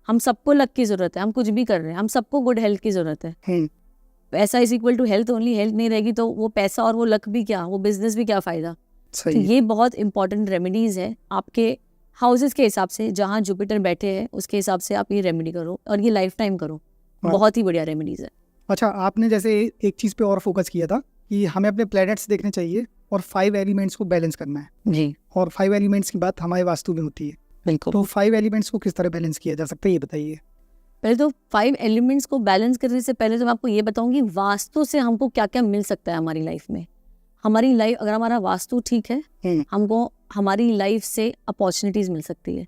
हम सबको लक की जरूरत है, हम कुछ भी कर रहे हैं, हम सबको गुड हेल्थ की जरूरत है। पैसा is equal to health only, health नहीं रहेगी तो वो पैसा और वो लक भी क्या, वो बिजनेस भी क्या फायदा। तो ये बहुत इंपॉर्टेंट रेमेडीज है आपके हाउसेस के हिसाब से, जहाँ जुपिटर बैठे हैं उसके हिसाब से आप ये रेमेडी करो और ये लाइफ टाइम करो। बहुत ही बढ़िया रेमेडीज है। अच्छा, आपने जैसे एक चीज पे और फोकस किया था कि हमें अपने प्लैनेट्स देखने चाहिए और 5 एलिमेंट्स को बैलेंस करना है जी, और 5 एलिमेंट्स की बात हमारे वास्तु में होती है। बिल्कुल। तो 5 एलिमेंट्स को किस तरह बैलेंस किया जा सकता है, ये बताइए। पहले तो 5 एलिमेंट्स को बैलेंस करने से पहले तो मैं आपको ये बताऊंगी वास्तु से हमको क्या क्या मिल सकता है हमारी लाइफ में। हमारी लाइफ, अगर हमारा वास्तु ठीक है, हमको हमारी लाइफ से अपॉर्चुनिटीज मिल सकती है,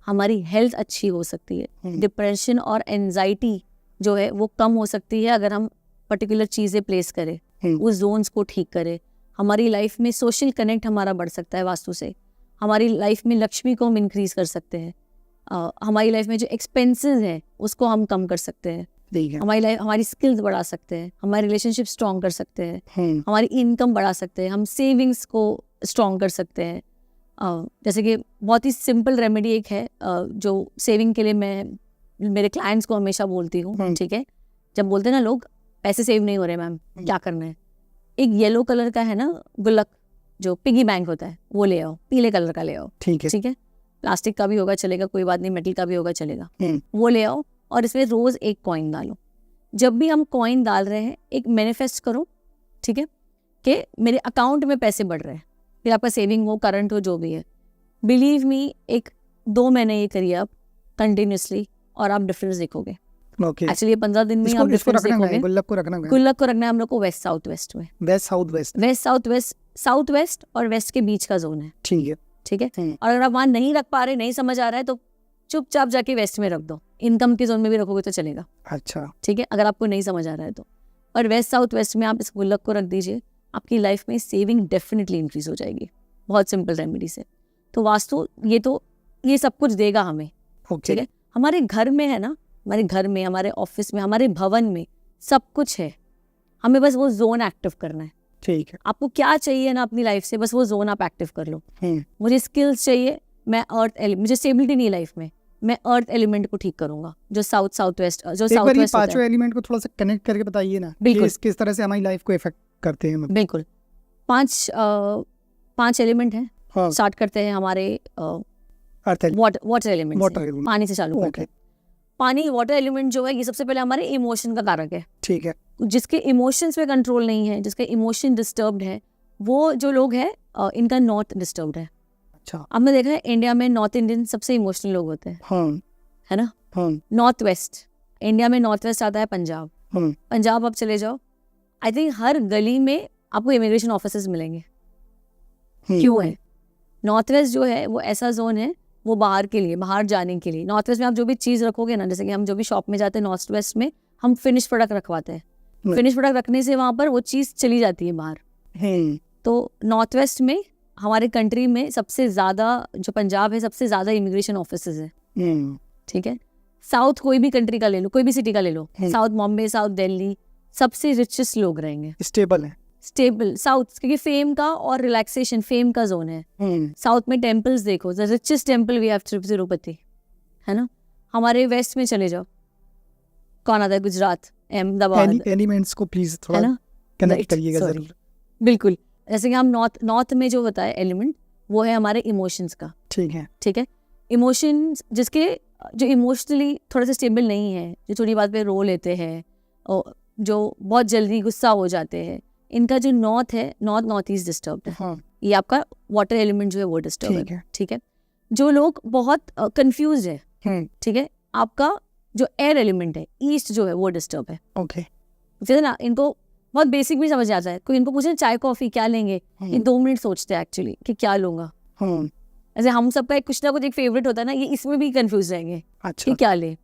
हमारी हेल्थ अच्छी हो सकती है, डिप्रेशन और एंजाइटी जो है वो कम हो सकती है अगर हम पर्टिकुलर चीज़ें प्लेस करें, उस जोन्स को ठीक करें। हमारी लाइफ में सोशल कनेक्ट हमारा बढ़ सकता है वास्तु से। हमारी लाइफ में लक्ष्मी को हम इंक्रीज कर सकते हैं। हमारी लाइफ में जो एक्सपेंसेस हैं उसको हम कम कर सकते हैं। हमारी लाइफ, हमारी स्किल्स बढ़ा सकते हैं, हमारे रिलेशनशिप स्ट्रॉन्ग कर सकते हैं, हमारी इनकम बढ़ा सकते हैं, हम सेविंग्स को स्ट्रॉन्ग कर सकते हैं। जैसे कि बहुत ही सिंपल रेमेडी एक है जो सेविंग के लिए मैं मेरे क्लाइंट्स को हमेशा बोलती हूँ। ठीक है, जब बोलते हैं ना लोग पैसे सेव नहीं हो रहे मैम, क्या करना है, एक येलो कलर का है ना गुल्लक, जो पिगी बैंक होता है, वो ले आओ, पीले कलर का ले आओ। ठीक है, प्लास्टिक का भी होगा चलेगा, कोई बात नहीं, मेटल का भी होगा चलेगा, वो ले आओ और इसमें रोज एक कॉइन डालो। जब भी हम कॉइन डाल रहे हैं एक मैनिफेस्ट करो, ठीक है, कि मेरे अकाउंट में पैसे बढ़ रहे हैं, फिर आपका सेविंग हो, करंट हो, जो भी है। बिलीव मी, 1-2 महीने ये करिए आप कंटिन्यूसली और आप डिफरेंस देखोगे। एक्चुअली 15 दिन में आप डिफरेंस देखोगे। गुल्लक को रखना है हम लोग को वेस्ट साउथ वेस्ट में, साउथ वेस्ट और वेस्ट के बीच का जोन है। ठीक है, और अगर आप वहाँ नहीं रख पा रहे, नहीं समझ आ रहा है, तो चुपचाप जाके वेस्ट में रख दो, इनकम के जोन में भी रखोगे तो चलेगा। अच्छा, ठीक है, अगर आपको नहीं समझ आ रहा है तो। और वेस्ट साउथ वेस्ट में आप इस गुल्लक को रख दीजिए, आपकी लाइफ में सेविंग डेफिनेटली इंक्रीज हो जाएगी। बहुत सिंपल रेमेडी से। तो वास्तु ये सब कुछ देगा हमें। ठीक है, हमारे घर में है ना, हमारे घर में, हमारे ऑफिस में, हमारे भवन में सब कुछ है, हमें बस वो जोन एक्टिव करना है। ठीक है, आपको क्या चाहिए ना अपनी लाइफ से, बस वो जोन आप एक्टिव कर लो। मुझे स्किल्स चाहिए, मैं मुझे स्टेबिलिटी नहीं लाइफ में, मैं अर्थ एलिमेंट को ठीक करूंगा, जो साउथ वेस्ट पांचों एलिमेंट को थोड़ा सा कनेक्ट करके बताइए ना। बिल्कुल, किस तरह से हमारी लाइफ को इफेक्ट करते हैं। बिल्कुल, 5 एलिमेंट हैं। स्टार्ट करते हैं हमारे वाटर एलिमेंट, पानी से चालू करते हैं। पानी, वाटर एलिमेंट जो है, ये सबसे पहले हमारे इमोशन का कारक है। ठीक है, जिसके इमोशंस पे कंट्रोल नहीं है, जिसके इमोशन डिस्टर्ब्ड है, वो जो लोग हैं इनका नॉर्थ डिस्टर्ब्ड है। अच्छा, आपने देखा है इंडिया में नॉर्थ इंडियन सबसे इमोशनल लोग होते हैं। है ना। नॉर्थ वेस्ट, इंडिया में नॉर्थ वेस्ट आता है पंजाब। पंजाब आप चले जाओ, आई थिंक हर गली में आपको इमिग्रेशन ऑफिसर्स मिलेंगे। क्यों है? नॉर्थ वेस्ट जो है वो ऐसा जोन है, वो बाहर के लिए, बाहर जाने के लिए। नॉर्थ वेस्ट में आप जो भी चीज़ रखोगे ना, जैसे कि हम जो भी शॉप में जाते हैं नॉर्थ वेस्ट में, हम फिनिश प्रोडक्ट रखवाते हैं। फिनिश प्रोडक्ट रखने से वहाँ पर वो चीज़ चली जाती है बाहर। तो नॉर्थ वेस्ट में हमारे कंट्री में सबसे ज़्यादा, जो पंजाब है, सबसे ज़्यादा इमिग्रेशन ऑफिसर्स है। ठीक है, साउथ कोई भी कंट्री का ले लो, कोई भी सिटी का ले लो, साउथ बॉम्बे, साउथ दिल्ली, सबसे रिचेस्ट लोग रहेंगे, स्टेबल साउथ, क्योंकि फेम का और रिलैक्सेशन, फेम का जोन है। साउथ में टेम्पल्स देखो, the richest temple we have Tirupati, है ना। हमारे वेस्ट में चले जाओ, कौन आता है? गुजरात, अहमदाबाद। एलिमेंट्स को प्लीज थोड़ा कनेक्ट करिएगा जरूर। बिल्कुल, जैसे कि हम नॉर्थ में जो होता है एलिमेंट, वो है हमारे इमोशंस का। ठीक है, इमोशंस जो इमोशनली थोड़ा सा स्टेबल नहीं है, जो थोड़ी बात पे रो लेते हैं, और जो बहुत जल्दी गुस्सा हो जाते हैं, इनका जो नॉर्थ है, नॉर्थ ईस्ट डिस्टर्ब है। ये आपका वाटर एलिमेंट जो है वो डिस्टर्ब है। ठीक है, जो लोग बहुत कंफ्यूज है, ठीक है, आपका जो एयर एलिमेंट है, ईस्ट जो है वो डिस्टर्ब है। जैसे ना, इनको बहुत बेसिक भी समझ आता है, कोई इनको पूछे चाय कॉफी क्या लेंगे, ये 2 मिनट सोचते हैं एक्चुअली कि क्या लूंगा। ऐसे हम सबका कुछ ना कुछ एक फेवरेट होता है ना, ये इसमें भी कंफ्यूज रहेंगे कि क्या ले।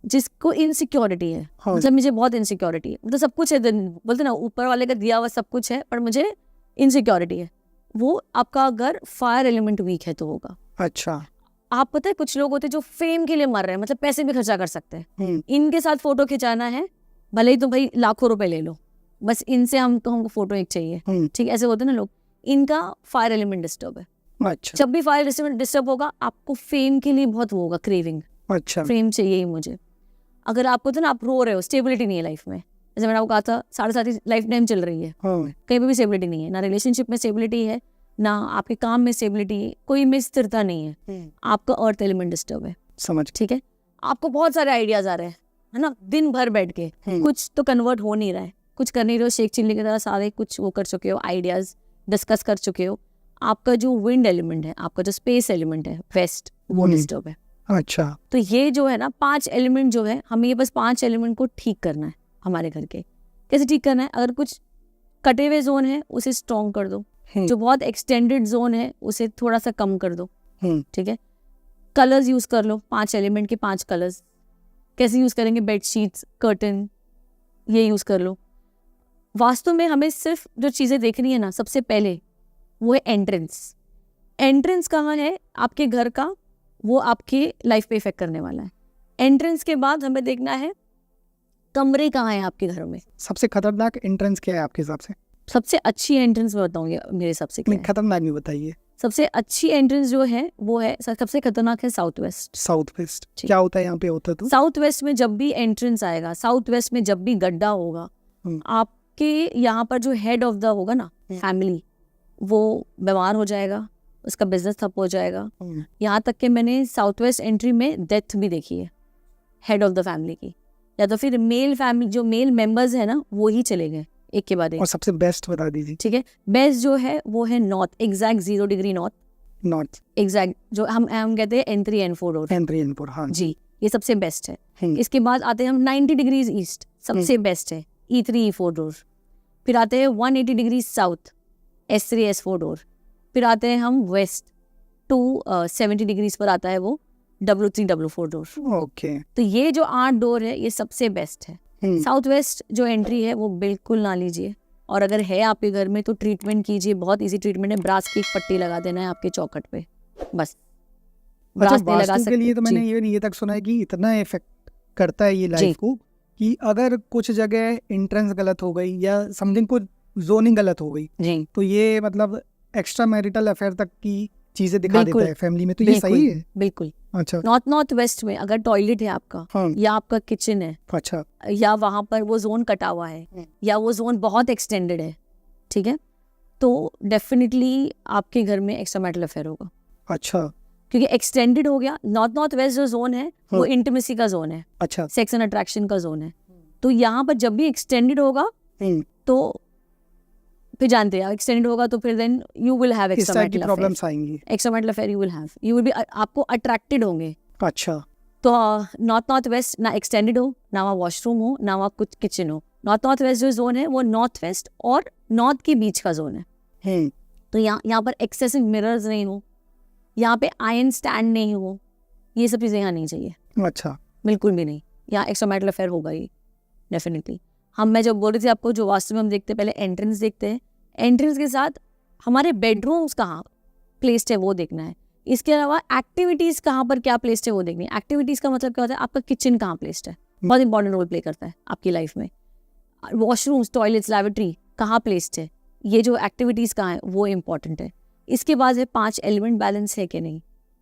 जिसको इनसिक्योरिटी है, मतलब मुझे बहुत इनसिक्योरिटी है, मतलब सब कुछ है, बोलते ना ऊपर वाले का दिया हुआ सब कुछ है, पर मुझे इनसिक्योरिटी है, वो आपका अगर फायर एलिमेंट वीक है तो होगा। अच्छा, आप पता है कुछ लोग होते हैं जो फेम के लिए मर रहे हैं, मतलब पैसे भी खर्चा कर सकते हैं, इनके साथ फोटो खिंचाना है, भले ही तो भाई लाखों रुपए ले लो, बस इनसे हमको फोटो एक चाहिए। ठीक, ऐसे होते हैं ना लोग, इनका फायर एलिमेंट डिस्टर्ब है। अच्छा, जब भी फायर एलिमेंट डिस्टर्ब होगा, आपको फेम के लिए बहुत वो होगा, क्रेविंग। अच्छा फ्रेम चाहिए ही मुझे। अगर आपको तो ना आप रो रहे हो, स्टेबिलिटी नहीं है लाइफ में, जैसे मैंने आपको कहा था 7.5 लाइफ टाइम चल रही है, हाँ कहीं पे भी स्टेबिलिटी नहीं है, ना रिलेशनशिप में स्टेबिलिटी है, ना आपके काम में स्टेबिलिटी है, कोई में स्थिरता नहीं है, आपका अर्थ एलिमेंट डिस्टर्ब है। समझ ठीक है, आपको बहुत सारे आइडियाज आ रहे हैं, है ना, दिन भर बैठ के कुछ तो कन्वर्ट हो नहीं रहा है, कुछ कर नहीं रहे हो, शेख चिल्ली की तरह सारे कुछ वो कर चुके हो, आइडियाज डिस्कस कर चुके हो। आपका जो विंड एलिमेंट है, आपका जो स्पेस एलिमेंट है, वेस्ट, वो डिस्टर्ब है। अच्छा तो ये जो है ना 5 एलिमेंट जो है, हमें ये बस 5 एलिमेंट को ठीक करना है हमारे घर के। कैसे ठीक करना है? अगर कुछ कटे हुए जोन है उसे स्ट्रॉन्ग कर दो, जो बहुत एक्सटेंडेड जोन है उसे थोड़ा सा कम कर दो। ठीक है, कलर्स यूज कर लो, 5 एलिमेंट के 5 कलर्स। कैसे यूज करेंगे? बेडशीट्स, कर्टन, ये यूज कर लो। वास्तु में हमें सिर्फ जो चीजें देखनी है ना, सबसे पहले वो है एंट्रेंस। एंट्रेंस कहाँ है आपके घर का, वो आपके लाइफ पे इफेक्ट करने वाला है। एंट्रेंस के बाद हमें देखना है कमरे कहाँ हैं आपके घर में। सबसे खतरनाक एंट्रेंस क्या है आपके हिसाब से? सबसे अच्छी एंट्रेंस मैं बताऊंगी मेरे हिसाब से क्या नहीं, है। खतरनाक नहीं बताइए। सबसे अच्छी एंट्रेंस जो है वो है, सबसे खतरनाक है साउथ वेस्ट। साउथ वेस्ट ठीक। क्या होता है यहाँ पे? होता तो साउथ वेस्ट में जब भी एंट्रेंस आएगा, साउथ वेस्ट में जब भी गड्ढा होगा, आपके यहाँ पर जो हेड ऑफ द होगा ना फैमिली, वो बीमार हो जाएगा, उसका बिजनेस ठप हो जाएगा। यहाँ तक कि मैंने साउथ वेस्ट एंट्री में डेथ भी देखी है हेड ऑफ द फैमिली की, या तो फिर मेल फैमिली जो मेल मेंबर्स है ना वो ही चले गए एक के बाद एक। और सबसे बेस्ट बता दीजिए। ठीक है, बेस्ट जो है वो है north, exact 0 degree north, north exact जो हम कहते हैं N3 N4 road. Entry input, हाँ जी, ये सबसे बेस्ट है। इसके बाद आते हैं हम 90 डिग्रीज ईस्ट, सबसे बेस्ट है E3 E4 डोर। फिर आते हैं 180 degree south, S3 S4 door. फिर आते हैं हम वेस्ट 270 डिग्रीज पर आता है वो W3 W4 डोर। ओके, तो ये जो 8 डोर है ये सबसे बेस्ट है। साउथ वेस्ट जो एंट्री है वो बिल्कुल ना लीजिए, और अगर है आपके घर में तो ट्रीटमेंट कीजिए, बहुत इजी ट्रीटमेंट है, ब्रास की एक पट्टी लगा देना है आपके चौखट पे, बस। अच्छा, ब्रास नहीं लगा वास्तु के लिए तो मैंने जी। ये तक सुना है कि इतना इफेक्ट करता है ये लाइफ को कि अगर कुछ जगह एंट्रेंस गलत हो गई या समथिंग कुछ जोनिंग गलत हो गई जी तो ये मतलब एक्स्ट्रा मैरिटल अफेयर तक की चीजें दिखा बिल्कुल, देता है फैमिली में। तो ये सही है? बिल्कुल। अच्छा नॉर्थ वेस्ट में अगर टॉयलेट है आपका, हाँ या आपका किचन है, अच्छा या वहां पर वो जोन कटा हुआ है, या वो जोन बहुत एक्सटेंडेड है, ठीक है, तो डेफिनेटली आपके घर में एक्स्ट्रा मैरिटल अफेयर होगा। अच्छा क्योंकि एक्सटेंडेड हो गया। नॉर्थ वेस्ट जो जोन है वो इंटीमेसी का जोन है, अच्छा सेक्स एंड अट्रैक्शन का जोन है। तो यहाँ पर जब भी एक्सटेंडेड होगा तो फिर जानते हैं एक्सटेंडेड होगा तो फिर देन यू विल हैव इस एक्स्ट्रा टाइप की मैरिटल प्रॉब्लम्स आएंगी। Extra marital affair you will have, you will be, आपको अट्रैक्टेड होंगे। अच्छा तो नॉर्थ वेस्ट ना एक्सटेंडेड हो, ना वहाँ वॉशरूम हो, ना वहाँ कुछ किचन हो। नॉर्थ वेस्ट जो जोन है वो नॉर्थ वेस्ट और नॉर्थ के बीच का जोन है। तो यहाँ पर एक्सेसिव मिरर्स नहीं हो, यहाँ पे आयरन स्टैंड नहीं हो, ये सब चीज़ें यहाँ नहीं चाहिए, अच्छा बिल्कुल भी नहीं। यहाँ एक्स्ट्रा मैरिटल अफेयर होगा ही डेफिनेटली। मैं जब बोल रही थी आपको, जो वास्तु में हम देखते हैं पहले एंट्रेंस देखते हैं, एंट्रेंस के साथ हमारे बेडरूम्स कहाँ प्लेस्ड है वो देखना है। इसके अलावा एक्टिविटीज़ कहाँ पर क्या प्लेस्ड है वो देखनी है। एक्टिविटीज़ का मतलब क्या होता है, आपका किचन कहाँ प्लेस्ड है, बहुत इंपॉर्टेंट रोल प्ले करता है आपकी लाइफ में। वॉशरूम्स, टॉयलेट्स, लैबोरेटरी कहाँ प्लेस्ड है, ये जो एक्टिविटीज़ कहाँ है वो इम्पॉर्टेंट है। इसके बाद है 5 एलिमेंट बैलेंस है कि नहीं,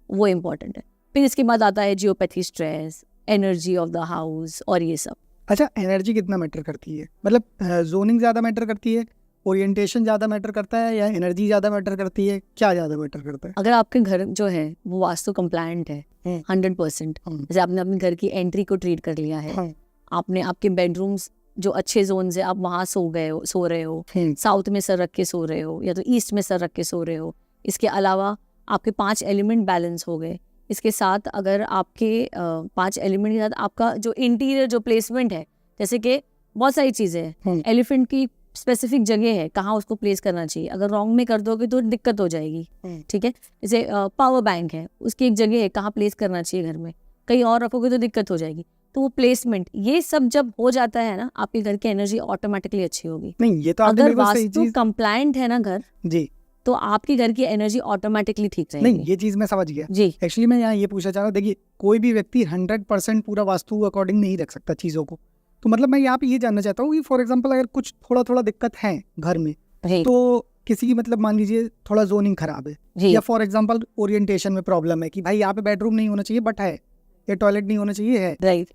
वो इम्पॉर्टेंट है। फिर इसके बाद आता है geopathy, stress, energy of the house और ये सब। अच्छा, एनर्जी कितना मैटर करती है? मतलब जोनिंग ज़्यादा मैटर करती है, ओरिएंटेशन ज़्यादा मैटर करता है, या एनर्जी ज़्यादा मैटर करती है? क्या ज़्यादा मैटर करता है? अगर आपके घर जो है वो वास्तु कंप्लायंट है 100%, जैसे आपने अपने घर की एंट्री को ट्रीट कर लिया है, आपने आपके बेडरूम्स जो अच्छे जोन है आप वहाँ सो रहे हो, साउथ में सर रख के सो रहे हो या तो ईस्ट में सर रख के सो रहे हो। इसके अलावा आपके 5 एलिमेंट बैलेंस हो गए। इसके साथ अगर आपके 5 एलिमेंट के साथ आपका जो इंटीरियर जो प्लेसमेंट है, जैसे कि बहुत सारी चीज़ें हैं, एलिफेंट की स्पेसिफिक जगह है कहाँ उसको प्लेस करना चाहिए, अगर रॉन्ग में कर दोगे तो दिक्कत हो जाएगी। ठीक है, जैसे पावर बैंक है, उसकी एक जगह है कहाँ प्लेस करना चाहिए घर में, कहीं और रखोगे तो दिक्कत हो जाएगी। तो वो प्लेसमेंट, ये सब जब हो जाता है ना, आपके घर की एनर्जी ऑटोमेटिकली अच्छी होगी। नहीं, ये तो आपने अगर बिल्कुल सही वास्तु चीज कंप्लायंट है ना घर, जी, तो आपके घर की एनर्जी ऑटोमेटिकली ठीक रहेगी। नहीं ये चीज मैं समझ गया। जी एक्चुअली मैं यहाँ ये पूछना चाह रहा हूँ, देखिए कोई भी व्यक्ति 100% पूरा वास्तु अकॉर्डिंग नहीं रख सकता चीज़ों को। तो मतलब मैं यहाँ पे ये जानना चाहता हूँ कि फॉर एग्जांपल अगर कुछ थोड़ा थोड़ा दिक्कत है घर में, तो किसी की मतलब मान लीजिए थोड़ा जोनिंग खराब है, या फॉर एग्जांपल ओरिएंटेशन में प्रॉब्लम है कि भाई यहाँ पे बेडरूम नहीं होना चाहिए बट है, ये टॉयलेट नहीं होना चाहिए है, राइट